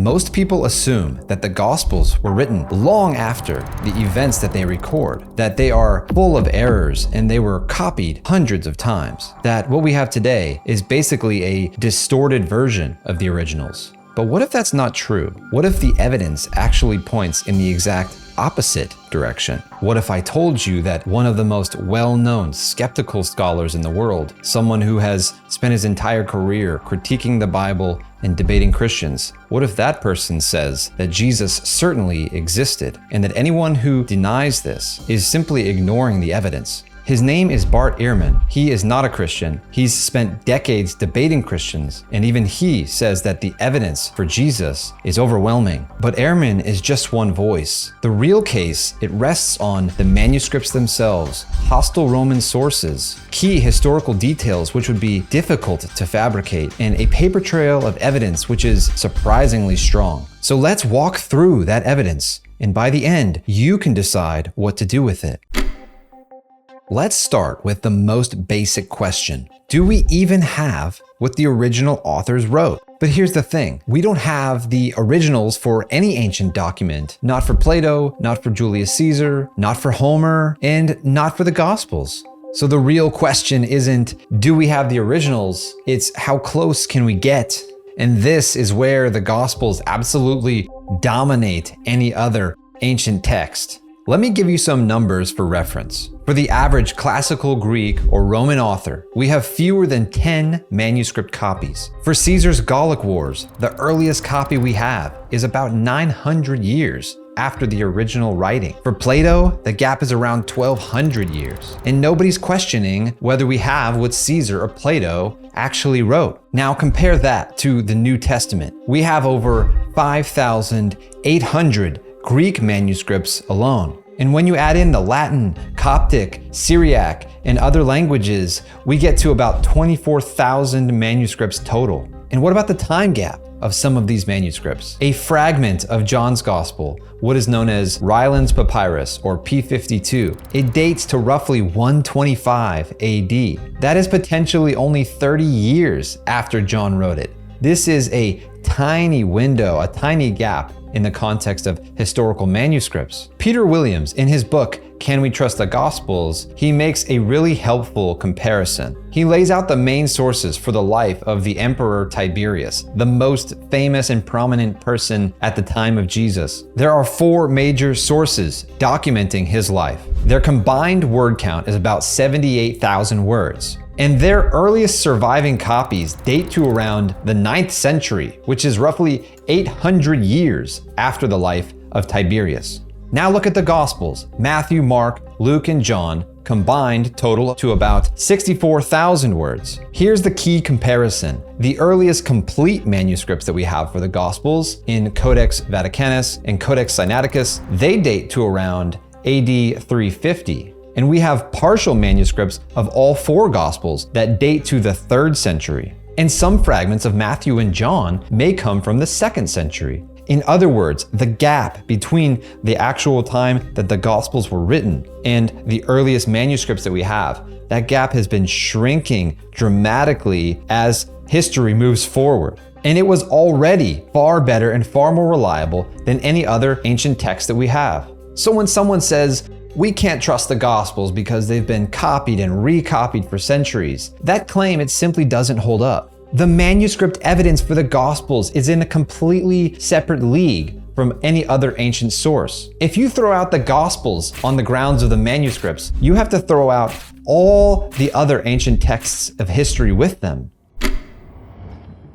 Most people assume that the Gospels were written long after the events that they record, that they are full of errors and they were copied hundreds of times, that what we have today is basically a distorted version of the originals. But what if that's not true? What if the evidence actually points in the exact opposite direction? What if I told you that one of the most well-known skeptical scholars in the world, someone who has spent his entire career critiquing the Bible and debating Christians, what if that person says that Jesus certainly existed and that anyone who denies this is simply ignoring the evidence? His name is Bart Ehrman. He is not a Christian. He's spent decades debating Christians, and even he says that the evidence for Jesus is overwhelming. But Ehrman is just one voice. The real case, it rests on the manuscripts themselves, hostile Roman sources, key historical details which would be difficult to fabricate, and a paper trail of evidence which is surprisingly strong. So let's walk through that evidence, and by the end, you can decide what to do with it. Let's start with the most basic question. Do we even have what the original authors wrote? But here's the thing, we don't have the originals for any ancient document, not for Plato, not for Julius Caesar, not for Homer, and not for the Gospels. So the real question isn't, do we have the originals? It's how close can we get? And this is where the Gospels absolutely dominate any other ancient text. Let me give you some numbers for reference. For the average classical Greek or Roman author, we have fewer than 10 manuscript copies. For Caesar's Gallic Wars, the earliest copy we have is about 900 years after the original writing. For Plato, the gap is around 1200 years. And nobody's questioning whether we have what Caesar or Plato actually wrote. Now compare that to the New Testament. We have over 5,800 Greek manuscripts alone. And when you add in the Latin, Coptic, Syriac, and other languages, we get to about 24,000 manuscripts total. And what about the time gap of some of these manuscripts? A fragment of John's Gospel, what is known as Ryland's Papyrus or P52, it dates to roughly 125 AD. That is potentially only 30 years after John wrote it. This is a tiny window, a tiny gap in the context of historical manuscripts. Peter Williams, in his book, Can We Trust the Gospels, he makes a really helpful comparison. He lays out the main sources for the life of the Emperor Tiberius, the most famous and prominent person at the time of Jesus. There are 4 major sources documenting his life. Their combined word count is about 78,000 words. And their earliest surviving copies date to around the 9th century, which is roughly 800 years after the life of Tiberius. Now look at the Gospels. Matthew, Mark, Luke, and John combined total to about 64,000 words. Here's the key comparison. The earliest complete manuscripts that we have for the Gospels in Codex Vaticanus and Codex Sinaiticus, they date to around AD 350. And we have partial manuscripts of all 4 Gospels that date to the 3rd century. And some fragments of Matthew and John may come from the 2nd century. In other words, the gap between the actual time that the Gospels were written and the earliest manuscripts that we have, that gap has been shrinking dramatically as history moves forward. And it was already far better and far more reliable than any other ancient text that we have. So when someone says, we can't trust the Gospels because they've been copied and recopied for centuries, that claim, it simply doesn't hold up. The manuscript evidence for the Gospels is in a completely separate league from any other ancient source. If you throw out the Gospels on the grounds of the manuscripts, you have to throw out all the other ancient texts of history with them.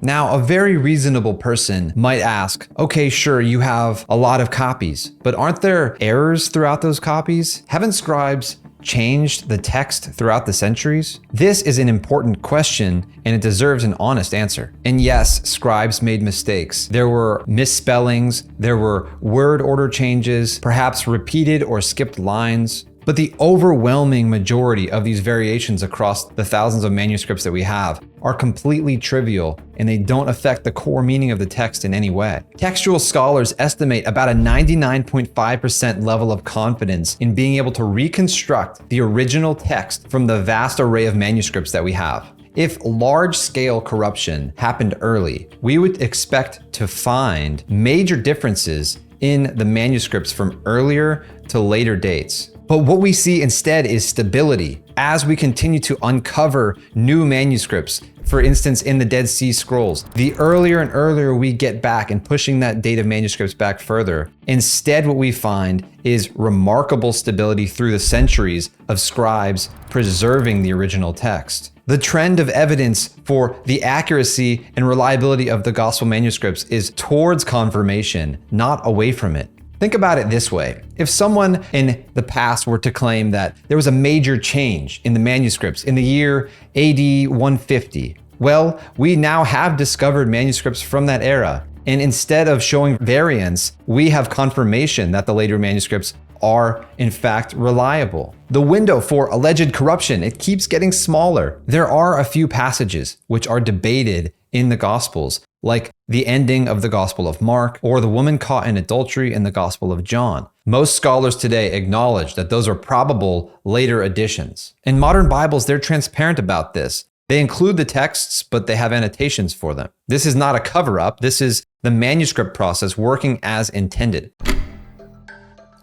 Now, a very reasonable person might ask, okay, sure, you have a lot of copies, but aren't there errors throughout those copies? Haven't scribes changed the text throughout the centuries? This is an important question, and it deserves an honest answer. And yes, scribes made mistakes. There were misspellings, there were word order changes, perhaps repeated or skipped lines. But the overwhelming majority of these variations across the thousands of manuscripts that we have are completely trivial, and they don't affect the core meaning of the text in any way. Textual scholars estimate about a 99.5% level of confidence in being able to reconstruct the original text from the vast array of manuscripts that we have. If large-scale corruption happened early, we would expect to find major differences in the manuscripts from earlier to later dates. But what we see instead is stability as we continue to uncover new manuscripts. For instance, in the Dead Sea Scrolls, the earlier and earlier we get back and pushing that date of manuscripts back further, instead what we find is remarkable stability through the centuries of scribes preserving the original text. The trend of evidence for the accuracy and reliability of the gospel manuscripts is towards confirmation, not away from it. Think about it this way. If someone in the past were to claim that there was a major change in the manuscripts in the year AD 150, well, we now have discovered manuscripts from that era. And instead of showing variance, we have confirmation that the later manuscripts are in fact reliable. The window for alleged corruption, it keeps getting smaller. There are a few passages which are debated in the Gospels, like the ending of the Gospel of Mark or the woman caught in adultery in the Gospel of John. Most scholars today acknowledge that those are probable later additions. In modern Bibles, they're transparent about this. They include the texts, but they have annotations for them. This is not a cover-up. This is the manuscript process working as intended.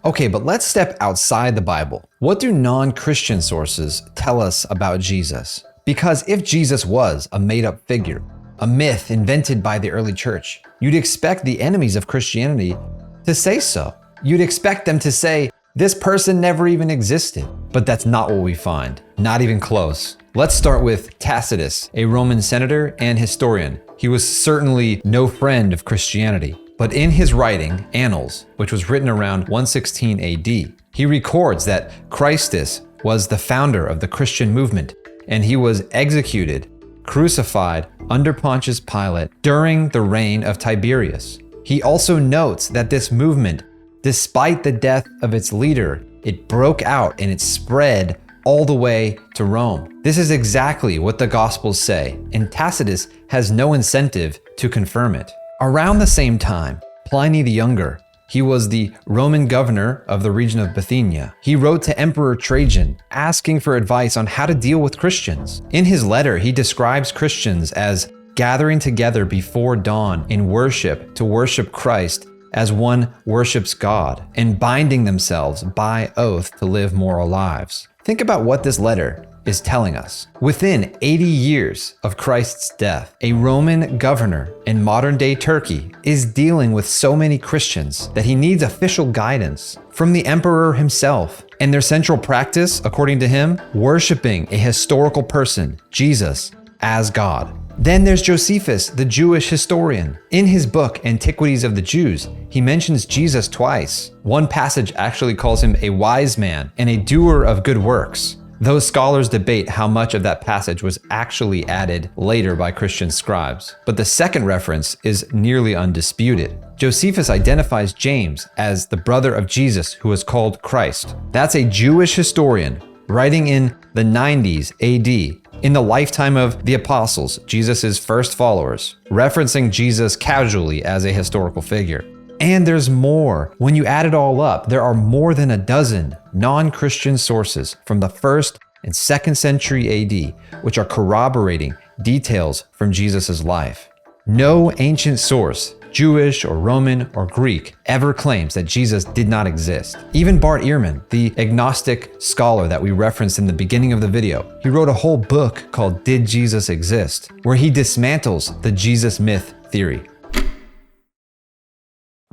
Okay, but let's step outside the Bible. What do non-Christian sources tell us about Jesus? Because if Jesus was a made-up figure, a myth invented by the early church, you'd expect the enemies of Christianity to say so. You'd expect them to say, this person never even existed. But that's not what we find, not even close. Let's start with Tacitus, a Roman senator and historian. He was certainly no friend of Christianity. But in his writing, Annals, which was written around 116 AD, he records that Christus was the founder of the Christian movement, and he was executed, crucified under Pontius Pilate during the reign of Tiberius. He also notes that this movement, despite the death of its leader, it broke out and it spread all the way to Rome. This is exactly what the Gospels say, and Tacitus has no incentive to confirm it. Around the same time, Pliny the Younger, he was the Roman governor of the region of Bithynia. He wrote to Emperor Trajan asking for advice on how to deal with Christians. In his letter, he describes Christians as gathering together before dawn in worship to worship Christ as one worships God, and binding themselves by oath to live moral lives. Think about what this letter is telling us. Within 80 years of Christ's death, a Roman governor in modern-day Turkey is dealing with so many Christians that he needs official guidance from the emperor himself. And their central practice, according to him, worshiping a historical person, Jesus, as God. Then there's Josephus, the Jewish historian. In his book, Antiquities of the Jews, he mentions Jesus twice. One passage actually calls him a wise man and a doer of good works. Those scholars debate how much of that passage was actually added later by Christian scribes. But the second reference is nearly undisputed. Josephus identifies James as the brother of Jesus who was called Christ. That's a Jewish historian writing in the 90s AD, in the lifetime of the apostles, Jesus' first followers, referencing Jesus casually as a historical figure. And there's more. When you add it all up, there are more than a dozen non-Christian sources from the 1st and 2nd century AD, which are corroborating details from Jesus' life. No ancient source, Jewish or Roman or Greek, ever claims that Jesus did not exist. Even Bart Ehrman, the agnostic scholar that we referenced in the beginning of the video, he wrote a whole book called Did Jesus Exist?, where he dismantles the Jesus myth theory.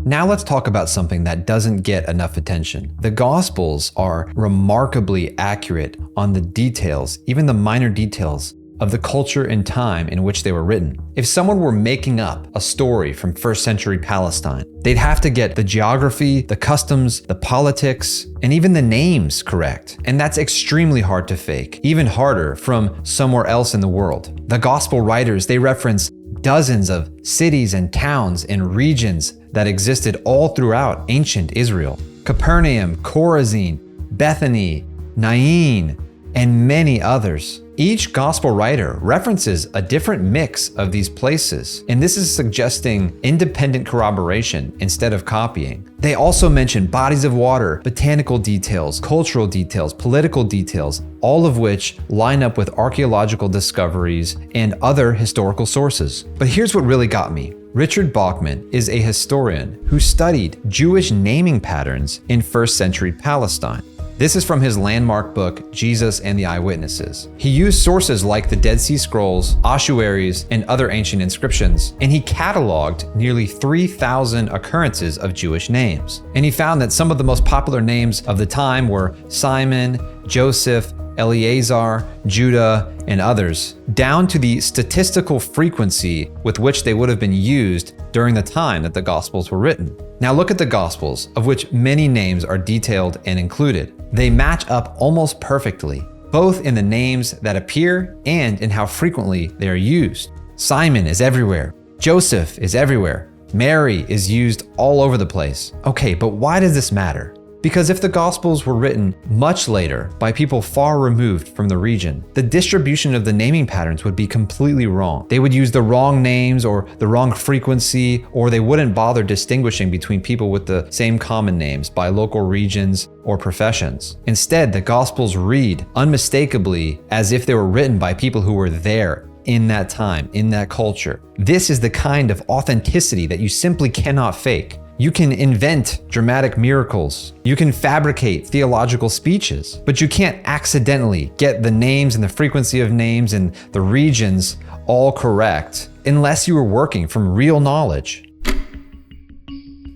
Now let's talk about something that doesn't get enough attention. The Gospels are remarkably accurate on the details, even the minor details, of the culture and time in which they were written. If someone were making up a story from 1st century Palestine, they'd have to get the geography, the customs, the politics, and even the names correct. And that's extremely hard to fake, even harder from somewhere else in the world. The Gospel writers, they reference dozens of cities and towns and regions that existed all throughout ancient Israel. Capernaum, Chorazin, Bethany, Nain, and many others. Each gospel writer references a different mix of these places, and this is suggesting independent corroboration instead of copying. They also mention bodies of water, botanical details, cultural details, political details, all of which line up with archaeological discoveries and other historical sources. But here's what really got me. Richard Bachman is a historian who studied Jewish naming patterns in first century Palestine. This is from his landmark book, Jesus and the Eyewitnesses. He used sources like the Dead Sea Scrolls, ossuaries, and other ancient inscriptions, and he cataloged nearly 3,000 occurrences of Jewish names. And he found that some of the most popular names of the time were Simon, Joseph, Eleazar, Judah, and others, down to the statistical frequency with which they would have been used during the time that the Gospels were written. Now look at the Gospels, of which many names are detailed and included. They match up almost perfectly, both in the names that appear and in how frequently they are used. Simon is everywhere. Joseph is everywhere. Mary is used all over the place. Okay, but why does this matter? Because if the Gospels were written much later by people far removed from the region, the distribution of the naming patterns would be completely wrong. They would use the wrong names or the wrong frequency, or they wouldn't bother distinguishing between people with the same common names by local regions or professions. Instead, the Gospels read unmistakably as if they were written by people who were there in that time, in that culture. This is the kind of authenticity that you simply cannot fake. You can invent dramatic miracles. You can fabricate theological speeches, but you can't accidentally get the names and the frequency of names and the regions all correct unless you were working from real knowledge.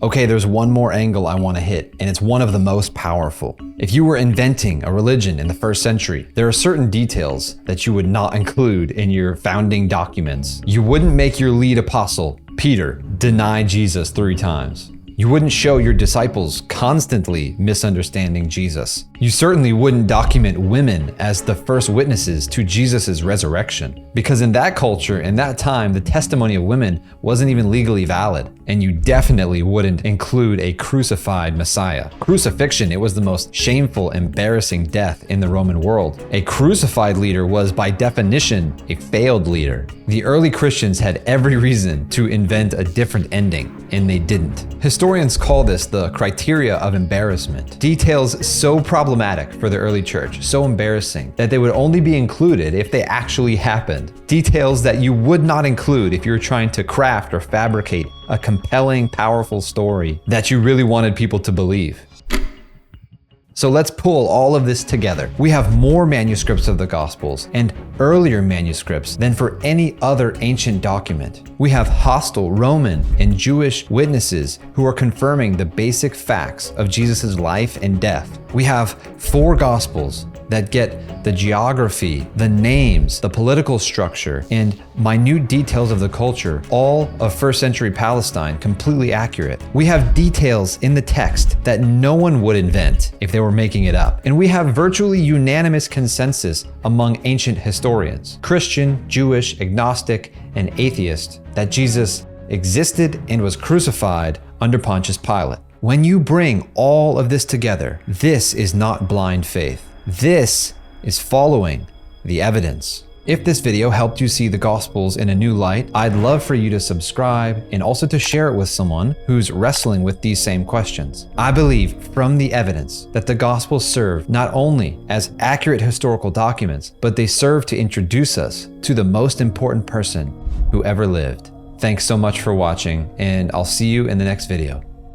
Okay, there's one more angle I want to hit, and it's one of the most powerful. If you were inventing a religion in the first century, there are certain details that you would not include in your founding documents. You wouldn't make your lead apostle, Peter, deny Jesus 3 times. You wouldn't show your disciples constantly misunderstanding Jesus. You certainly wouldn't document women as the first witnesses to Jesus' resurrection, because in that culture, in that time, the testimony of women wasn't even legally valid. And you definitely wouldn't include a crucified Messiah. Crucifixion, it was the most shameful, embarrassing death in the Roman world. A crucified leader was, by definition, a failed leader. The early Christians had every reason to invent a different ending, and they didn't. Historians call this the criteria of embarrassment. Details so problematic for the early church, so embarrassing, that they would only be included if they actually happened. Details that you would not include if you were trying to craft or fabricate a compelling, powerful story that you really wanted people to believe. So let's pull all of this together. We have more manuscripts of the Gospels and earlier manuscripts than for any other ancient document. We have hostile Roman and Jewish witnesses who are confirming the basic facts of Jesus' life and death. We have 4 Gospels that get the geography, the names, the political structure, and minute details of the culture, all of first century Palestine, completely accurate. We have details in the text that no one would invent if they were making it up. And we have virtually unanimous consensus among ancient historians, Christian, Jewish, agnostic, and atheist, that Jesus existed and was crucified under Pontius Pilate. When you bring all of this together, this is not blind faith. This is following the evidence. If this video helped you see the Gospels in a new light, I'd love for you to subscribe and also to share it with someone who's wrestling with these same questions. I believe from the evidence that the Gospels serve not only as accurate historical documents, but they serve to introduce us to the most important person who ever lived. Thanks so much for watching, and I'll see you in the next video.